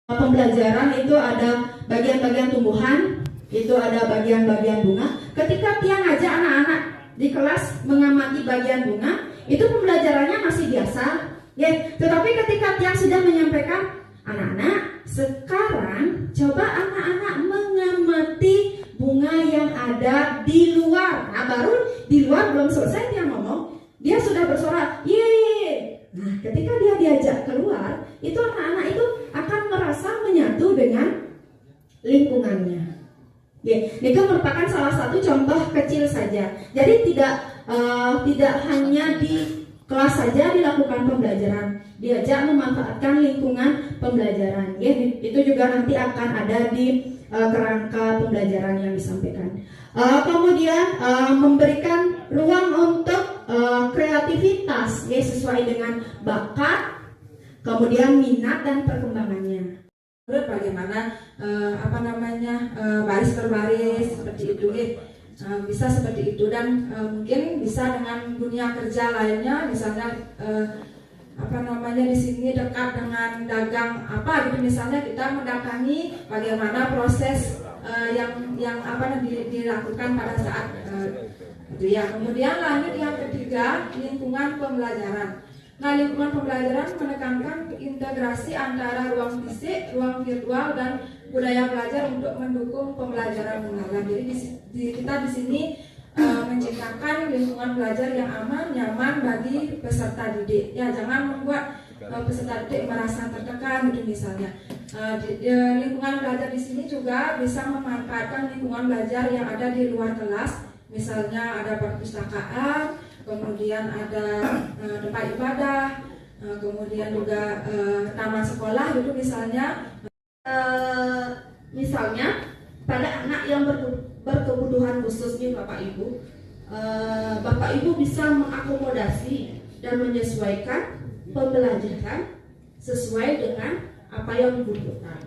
Pembelajaran itu ada bagian-bagian tumbuhan, itu ada bagian-bagian bunga. Ketika Tiang ngajak anak-anak di kelas mengamati bagian bunga, itu pembelajarannya masih biasa, ya. Tetapi ketika Tiang sudah menyampaikan, anak-anak, sekarang coba anak-anak mengamati bunga yang ada di luar. Nah, baru di luar belum selesai Tiang ngomong, dia sudah bersorak, yeay. Nah, ketika dia diajak keluar, itu anak-anak itu akan merasa menyatu dengan lingkungannya. Ya, itu merupakan salah satu contoh kecil saja. Jadi tidak hanya di kelas saja dilakukan pembelajaran, diajak memanfaatkan lingkungan pembelajaran. Ya, itu juga nanti akan ada di kerangka pembelajaran yang disampaikan. Kemudian memberikan ruang untuk kreativitas, ya, sesuai dengan bakat, kemudian minat dan perkembangannya. Bagaimana baris per baris seperti itu, bisa seperti itu, dan mungkin bisa dengan dunia kerja lainnya, misalnya di sini dekat dengan dagang apa gitu, misalnya kita mendatangi bagaimana proses yang dilakukan pada saat itu ya. Kemudian lanjut yang ketiga, lingkungan pembelajaran. Nah, lingkungan pembelajaran menekankan integrasi antara ruang fisik, ruang virtual, dan budaya belajar untuk mendukung pembelajaran mendalam. Jadi kita di sini menciptakan lingkungan belajar yang aman, nyaman bagi peserta didik. Ya, jangan membuat peserta didik merasa tertekan gitu misalnya. Lingkungan belajar di sini juga bisa memanfaatkan lingkungan belajar yang ada di luar kelas. Misalnya ada perpustakaan, kemudian ada tempat ibadah, kemudian juga taman sekolah gitu misalnya. Misalnya pada anak yang berkebutuhan khusus nih Bapak Ibu, Bapak Ibu bisa mengakomodasi dan menyesuaikan pembelajaran sesuai dengan apa yang dibutuhkan.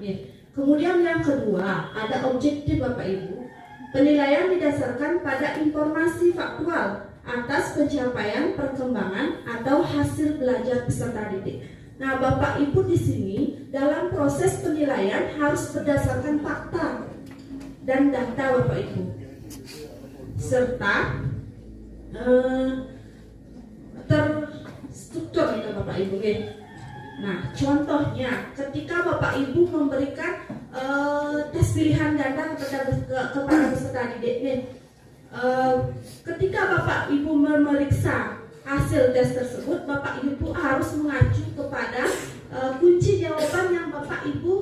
Kemudian yang kedua, ada objektif Bapak Ibu. Penilaian didasarkan pada informasi faktual atas pencapaian, perkembangan, atau hasil belajar peserta didik. Nah, Bapak Ibu di sini dalam proses penilaian harus berdasarkan fakta dan data Bapak Ibu, serta terstruktur itu Bapak Ibu. Nah, contohnya ketika Bapak Ibu memberikan tes pilihan ganda kepada peserta didik, ketika Bapak Ibu memeriksa hasil tes tersebut, Bapak Ibu harus mengacu kepada kunci jawaban yang Bapak Ibu